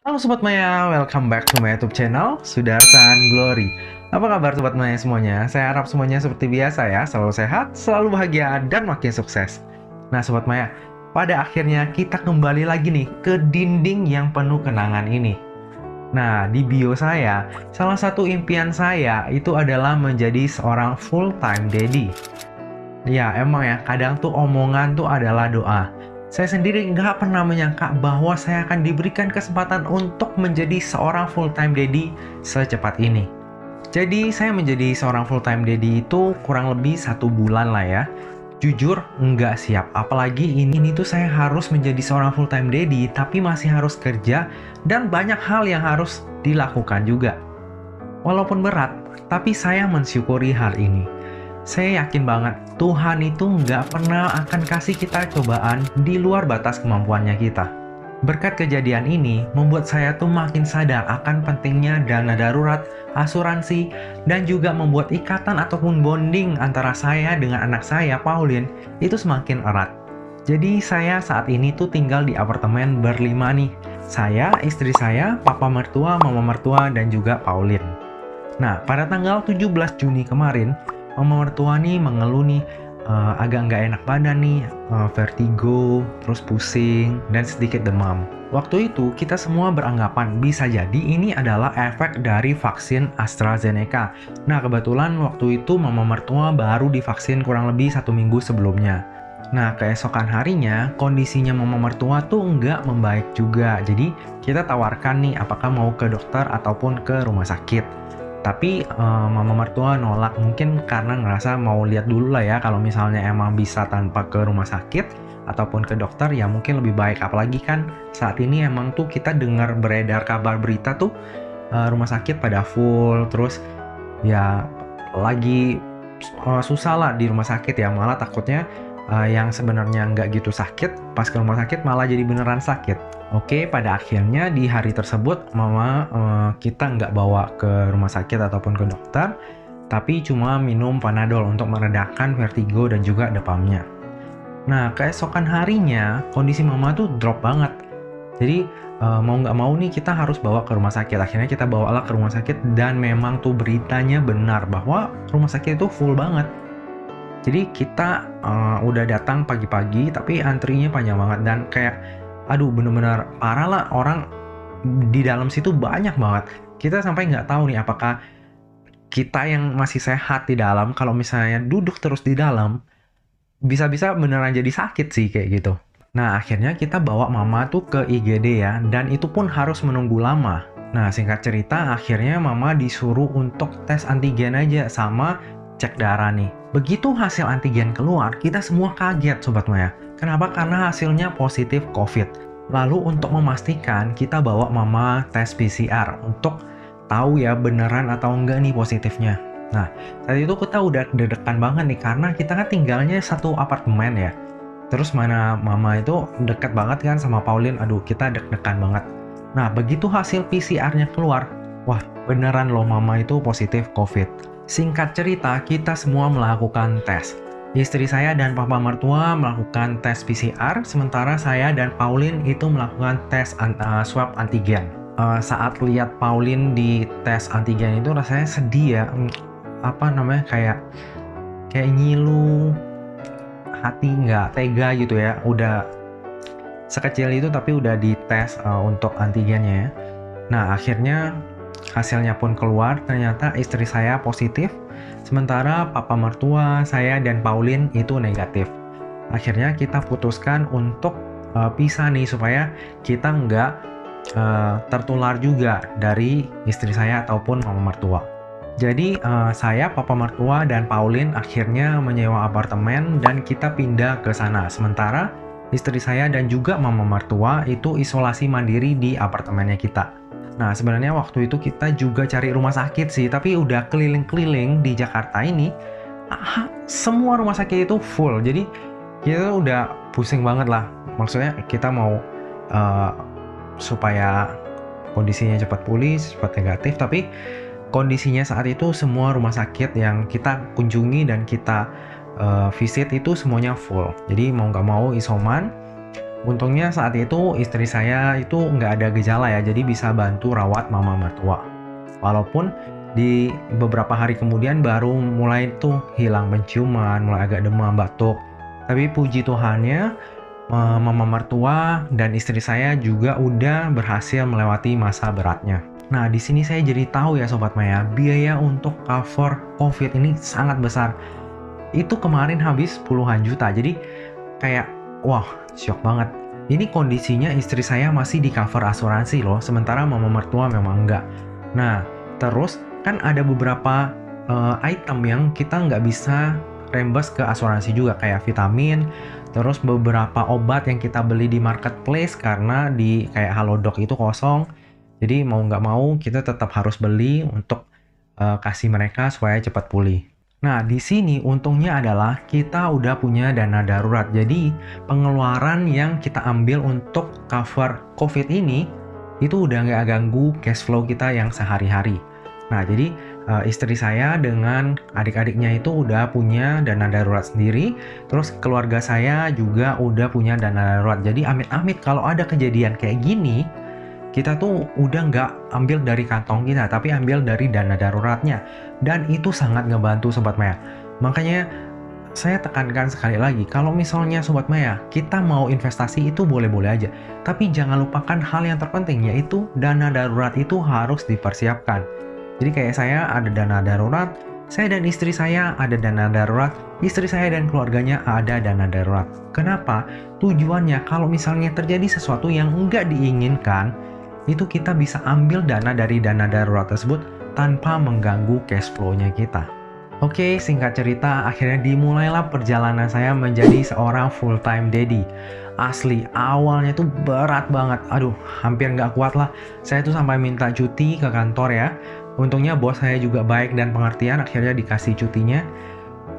Halo Sobat Maya, welcome back to my YouTube channel, Sudarsan Glory. Apa kabar Sobat Maya semuanya? Saya harap semuanya seperti biasa ya, selalu sehat, selalu bahagia, dan makin sukses. Nah Sobat Maya, pada akhirnya kita kembali lagi nih ke dinding yang penuh kenangan ini. Nah, di bio saya, salah satu impian saya itu adalah menjadi seorang full-time daddy. Ya, emang ya, kadang tuh omongan tuh adalah doa. Saya sendiri nggak pernah menyangka bahwa saya akan diberikan kesempatan untuk menjadi seorang full-time daddy secepat ini. Jadi, saya menjadi seorang full-time daddy itu kurang lebih 1 bulan lah ya. Jujur, nggak siap. Apalagi ini tuh saya harus menjadi seorang full-time daddy, tapi masih harus kerja dan banyak hal yang harus dilakukan juga. Walaupun berat, tapi saya mensyukuri hal ini. Saya yakin banget Tuhan itu nggak pernah akan kasih kita cobaan di luar batas kemampuannya kita. Berkat kejadian ini membuat saya tuh makin sadar akan pentingnya dana darurat, asuransi, dan juga membuat ikatan ataupun bonding antara saya dengan anak saya, Pauline, itu semakin erat. Jadi saya saat ini tuh tinggal di apartemen berlima nih. Saya, istri saya, papa mertua, mama mertua, dan juga Pauline. Nah, pada tanggal 17 Juni kemarin, mama mertua nih mengeluh nih, agak nggak enak badan nih, vertigo, terus pusing, dan sedikit demam. Waktu itu kita semua beranggapan bisa jadi ini adalah efek dari vaksin AstraZeneca. Nah kebetulan waktu itu mama mertua baru divaksin kurang lebih 1 minggu sebelumnya. Nah keesokan harinya kondisinya mama mertua tuh nggak membaik juga. Jadi kita tawarkan nih apakah mau ke dokter ataupun ke rumah sakit. Tapi mama mertua nolak, mungkin karena ngerasa mau lihat dulu lah ya kalau misalnya emang bisa tanpa ke rumah sakit ataupun ke dokter ya mungkin lebih baik. Apalagi kan saat ini emang tuh kita dengar beredar kabar berita tuh rumah sakit pada full, terus ya lagi susah lah di rumah sakit ya, malah takutnya yang sebenarnya nggak gitu sakit pas ke rumah sakit malah jadi beneran sakit. Oke, pada akhirnya di hari tersebut mama kita nggak bawa ke rumah sakit ataupun ke dokter, tapi cuma minum Panadol untuk meredakan vertigo dan juga demamnya. Nah, keesokan harinya kondisi mama tuh drop banget. Jadi mau nggak mau nih kita harus bawa ke rumah sakit. Akhirnya kita bawalah ke rumah sakit dan memang tuh beritanya benar bahwa rumah sakit itu full banget. Jadi kita udah datang pagi-pagi tapi antrinya panjang banget dan kayak aduh bener-bener parah lah, orang di dalam situ banyak banget. Kita sampai nggak tahu nih apakah kita yang masih sehat di dalam kalau misalnya duduk terus di dalam bisa-bisa beneran jadi sakit sih kayak gitu. Nah akhirnya kita bawa mama tuh ke IGD ya, dan itu pun harus menunggu lama. Nah singkat cerita akhirnya mama disuruh untuk tes antigen aja sama cek darah nih. Begitu hasil antigen keluar, kita semua kaget Sobat Maya. Kenapa? Karena hasilnya positif COVID. Lalu untuk memastikan kita bawa mama tes PCR untuk tahu ya beneran atau enggak nih positifnya. Nah, saat itu kita udah deg-degan banget nih karena kita kan tinggalnya satu apartemen ya. Terus mana mama itu deket banget kan sama Pauline, aduh kita deg-degan banget. Nah, begitu hasil PCR-nya keluar, wah beneran loh mama itu positif COVID. Singkat cerita, kita semua melakukan tes. Istri saya dan papa mertua melakukan tes PCR, sementara saya dan Pauline itu melakukan tes swab antigen. Saat lihat Pauline di tes antigen itu rasanya sedih ya, kayak ngilu, hati nggak tega gitu ya. Udah sekecil itu tapi udah dites untuk antigennya ya. Nah akhirnya hasilnya pun keluar, ternyata istri saya positif, sementara papa mertua saya dan Pauline itu negatif. Akhirnya kita putuskan untuk pisah nih supaya kita nggak tertular juga dari istri saya ataupun mama mertua. Jadi saya, papa mertua, dan Pauline akhirnya menyewa apartemen dan kita pindah ke sana. Sementara istri saya dan juga mama mertua itu isolasi mandiri di apartemennya kita. Nah, sebenarnya waktu itu kita juga cari rumah sakit sih, tapi udah keliling-keliling di Jakarta ini, semua rumah sakit itu full. Jadi kita udah pusing banget lah. Maksudnya kita mau supaya kondisinya cepat pulih, cepat negatif, tapi kondisinya saat itu semua rumah sakit yang kita kunjungi dan kita visit itu semuanya full. Jadi mau nggak mau isoman, Untungnya saat itu istri saya itu nggak ada gejala ya, jadi bisa bantu rawat mama mertua. Walaupun di beberapa hari kemudian baru mulai tuh hilang penciuman, mulai agak demam, batuk. Tapi puji Tuhannya, mama mertua dan istri saya juga udah berhasil melewati masa beratnya. Nah, di sini saya jadi tahu ya Sobat Maya, biaya untuk cover COVID ini sangat besar. Itu kemarin habis puluhan juta, jadi kayak, wah, syok banget. Ini kondisinya istri saya masih di cover asuransi loh, sementara mama mertua memang enggak. Nah, terus kan ada beberapa item yang kita nggak bisa reimburse ke asuransi juga, kayak vitamin, terus beberapa obat yang kita beli di marketplace karena di kayak Halodoc itu kosong. Jadi mau nggak mau kita tetap harus beli untuk kasih mereka supaya cepat pulih. Nah, di sini untungnya adalah kita udah punya dana darurat. Jadi, pengeluaran yang kita ambil untuk cover COVID ini, itu udah nggak ganggu cash flow kita yang sehari-hari. Nah, jadi istri saya dengan adik-adiknya itu udah punya dana darurat sendiri. Terus keluarga saya juga udah punya dana darurat. Jadi, amit-amit kalau ada kejadian kayak gini, kita tuh udah nggak ambil dari kantong kita, tapi ambil dari dana daruratnya. Dan itu sangat ngebantu Sobat Maya. Makanya saya tekankan sekali lagi, kalau misalnya Sobat Maya, kita mau investasi itu boleh-boleh aja. Tapi jangan lupakan hal yang terpenting, yaitu dana darurat itu harus dipersiapkan. Jadi kayak saya ada dana darurat, saya dan istri saya ada dana darurat, istri saya dan keluarganya ada dana darurat. Kenapa? Tujuannya kalau misalnya terjadi sesuatu yang nggak diinginkan, itu kita bisa ambil dana dari dana darurat tersebut tanpa mengganggu cash flow-nya kita. Oke, singkat cerita, akhirnya dimulailah perjalanan saya menjadi seorang full-time daddy. Asli, awalnya tuh berat banget. Aduh, hampir nggak kuat lah. Saya tuh sampai minta cuti ke kantor ya. Untungnya bos saya juga baik dan pengertian, akhirnya dikasih cutinya.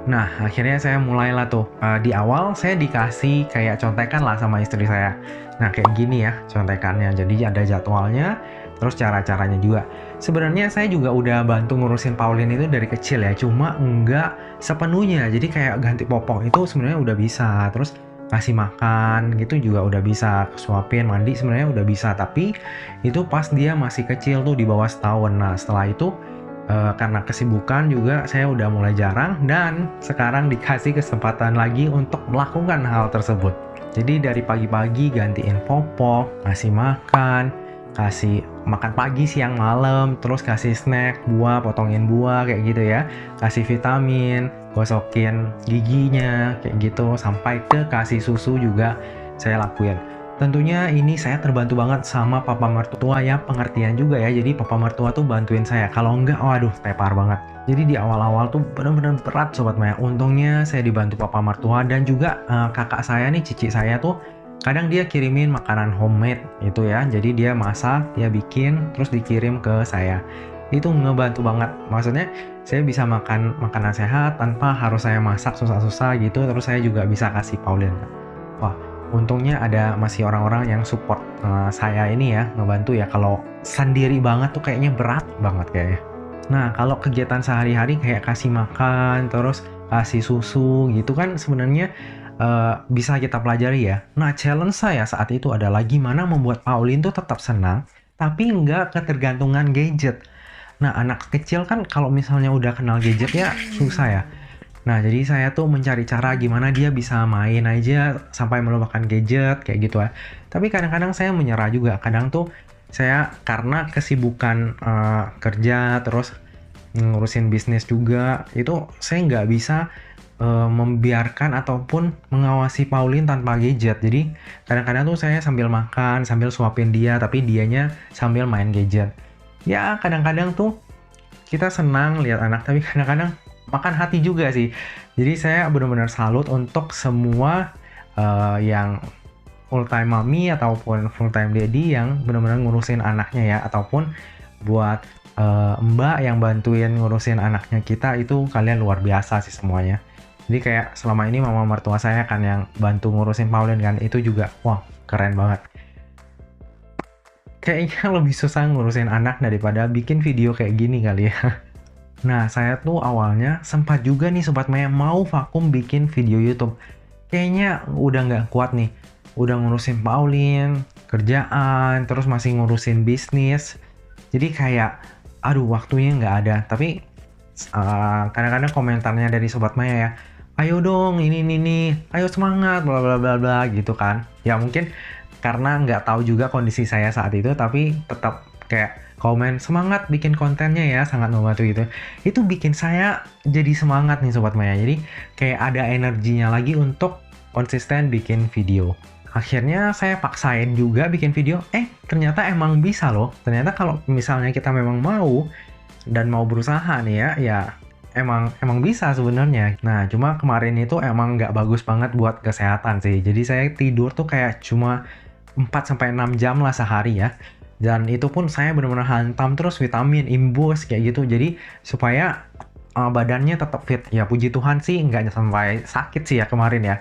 Nah, akhirnya saya mulailah tuh. Di awal saya dikasih kayak contekan lah sama istri saya. Nah, kayak gini ya contekannya. Jadi ada jadwalnya, terus cara-caranya juga. Sebenarnya saya juga udah bantu ngurusin Pauline itu dari kecil ya, cuma nggak sepenuhnya. Jadi kayak ganti popok itu sebenarnya udah bisa. Terus kasih makan gitu juga udah bisa. Suapin, mandi sebenarnya udah bisa. Tapi itu pas dia masih kecil tuh di bawah setahun. Nah, setelah itu karena kesibukan juga saya udah mulai jarang dan sekarang dikasih kesempatan lagi untuk melakukan hal tersebut. Jadi dari pagi-pagi gantiin popok, kasih makan pagi, siang, malam, terus kasih snack, buah, potongin buah kayak gitu ya, kasih vitamin, gosokin giginya kayak gitu, sampai ke kasih susu juga saya lakuin. Tentunya ini saya terbantu banget sama papa mertua ya, pengertian juga ya. Jadi papa mertua tuh bantuin saya. Kalau enggak, waduh, tepar banget. Jadi di awal-awal tuh benar-benar berat Sobat Maya. Untungnya saya dibantu papa mertua dan juga kakak saya nih, cici saya tuh kadang dia kirimin makanan homemade itu ya. Jadi dia masak, dia bikin, terus dikirim ke saya. Itu ngebantu banget. Maksudnya saya bisa makan makanan sehat tanpa harus saya masak susah-susah gitu. Terus saya juga bisa kasih Pauline. Wah, untungnya ada masih orang-orang yang support saya ini ya, ngebantu ya. Kalau sendiri banget tuh kayaknya berat banget kayaknya. Nah, kalau kegiatan sehari-hari kayak kasih makan, terus kasih susu gitu kan sebenarnya bisa kita pelajari ya. Nah, challenge saya saat itu adalah gimana membuat Pauline tuh tetap senang, tapi nggak ketergantungan gadget. Nah, anak kecil kan kalau misalnya udah kenal gadget ya susah ya. Nah, jadi saya tuh mencari cara gimana dia bisa main aja sampai melupakan gadget kayak gitu ya. Tapi kadang-kadang saya menyerah juga. Kadang tuh saya karena kesibukan kerja terus ngurusin bisnis juga, itu saya nggak bisa membiarkan ataupun mengawasi Pauline tanpa gadget. Jadi kadang-kadang tuh saya sambil makan, sambil suapin dia, tapi dianya sambil main gadget. Ya, kadang-kadang tuh kita senang lihat anak, tapi kadang-kadang makan hati juga sih. Jadi saya benar-benar salut untuk semua yang full time mommy ataupun full time daddy yang benar-benar ngurusin anaknya ya, ataupun buat mbak yang bantuin ngurusin anaknya kita, itu kalian luar biasa sih semuanya. Jadi kayak selama ini mama mertua saya kan yang bantu ngurusin Pauline kan, itu juga wah keren banget. Kayaknya lebih susah ngurusin anak daripada bikin video kayak gini kali ya. Nah, saya tuh awalnya sempat juga nih Sobat Maya mau vakum bikin video YouTube. Kayaknya udah nggak kuat nih. udah ngurusin Pauline, kerjaan, terus masih ngurusin bisnis. Jadi kayak, aduh waktunya nggak ada. Tapi kadang-kadang komentarnya dari Sobat Maya ya, ayo dong ini, ayo semangat, bla bla bla bla gitu kan. Ya mungkin karena nggak tahu juga kondisi saya saat itu, tapi tetap kayak komen semangat bikin kontennya ya, sangat membantu gitu. Itu bikin saya jadi semangat nih Sobat Maya. Jadi kayak ada energinya lagi untuk konsisten bikin video. Akhirnya saya paksain juga bikin video, ternyata emang bisa loh. Ternyata kalau misalnya kita memang mau dan mau berusaha nih ya emang bisa sebenarnya. Nah, cuma kemarin itu emang nggak bagus banget buat kesehatan sih. Jadi saya tidur tuh kayak cuma 4 sampai 6 jam lah sehari ya. Dan itu pun saya benar-benar hantam terus vitamin, imbus kayak gitu. Jadi supaya badannya tetap fit. Ya puji Tuhan sih nggak sampai sakit sih ya kemarin ya.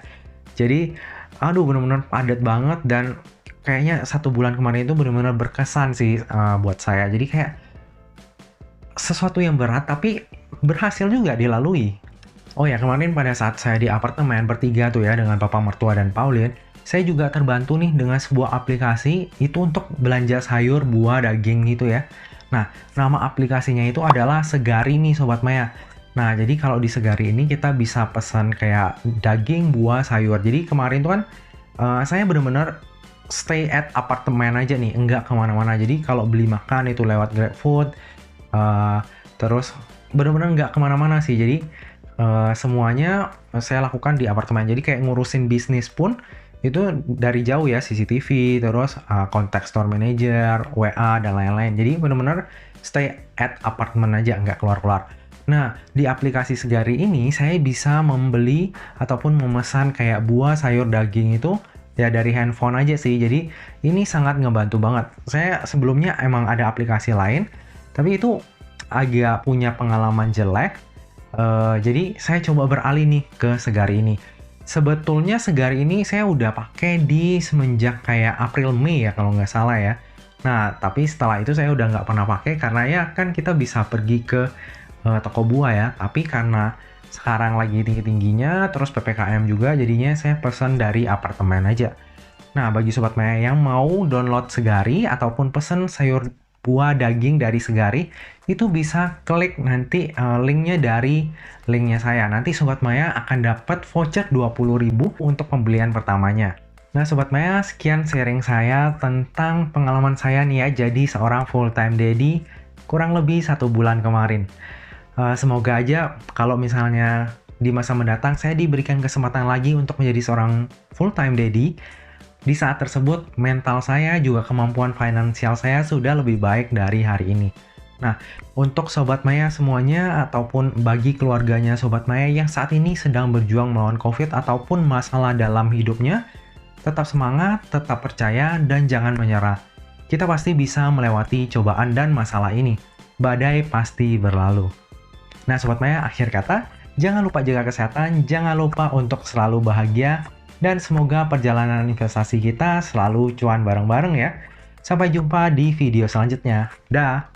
Jadi aduh benar-benar padat banget dan kayaknya 1 bulan kemarin itu benar-benar berkesan sih buat saya. Jadi kayak sesuatu yang berat tapi berhasil juga dilalui. Oh ya, kemarin pada saat saya di apartemen bertiga tuh ya dengan papa mertua dan Pauline, saya juga terbantu nih dengan sebuah aplikasi itu untuk belanja sayur, buah, daging gitu ya. Nah, nama aplikasinya itu adalah Segari nih Sobat Maya. Nah, jadi kalau di Segari ini kita bisa pesan kayak daging, buah, sayur. Jadi kemarin tuh kan saya bener-bener stay at apartemen aja nih, enggak kemana-mana. Jadi kalau beli makan itu lewat GrabFood, terus bener-bener nggak kemana-mana sih. Jadi semuanya saya lakukan di apartemen. Jadi kayak ngurusin bisnis pun itu dari jauh ya, CCTV, terus kontak store manager, WA, dan lain-lain. Jadi bener-bener stay at apartemen aja, nggak keluar-keluar. Nah, di aplikasi Segari ini saya bisa membeli ataupun memesan kayak buah, sayur, daging itu ya dari handphone aja sih. Jadi ini sangat ngebantu banget. Saya sebelumnya emang ada aplikasi lain, tapi itu agak punya pengalaman jelek. Jadi saya coba beralih nih ke Segari ini. Sebetulnya Segari ini saya udah pakai di semenjak kayak April Mei ya kalau nggak salah ya. Nah, tapi setelah itu saya udah nggak pernah pakai karena ya kan kita bisa pergi ke toko buah ya. Tapi karena sekarang lagi tinggi-tingginya, terus PPKM juga, jadinya saya pesan dari apartemen aja. Nah, bagi Sobat Maya yang mau download Segari ataupun pesen sayur buah daging dari Segari, itu bisa klik nanti linknya dari linknya saya. Nanti Sobat Maya akan dapat voucher 20.000 untuk pembelian pertamanya. Nah Sobat Maya, sekian sharing saya tentang pengalaman saya nih ya jadi seorang full time daddy kurang lebih 1 bulan kemarin. Semoga aja kalau misalnya di masa mendatang saya diberikan kesempatan lagi untuk menjadi seorang full time daddy. Di saat tersebut, mental saya juga kemampuan finansial saya sudah lebih baik dari hari ini. Nah, untuk Sobat Maya semuanya ataupun bagi keluarganya Sobat Maya yang saat ini sedang berjuang melawan COVID ataupun masalah dalam hidupnya, tetap semangat, tetap percaya, dan jangan menyerah. Kita pasti bisa melewati cobaan dan masalah ini. Badai pasti berlalu. Nah, Sobat Maya, akhir kata, jangan lupa jaga kesehatan, jangan lupa untuk selalu bahagia, dan semoga perjalanan investasi kita selalu cuan bareng-bareng ya. Sampai jumpa di video selanjutnya. Dah!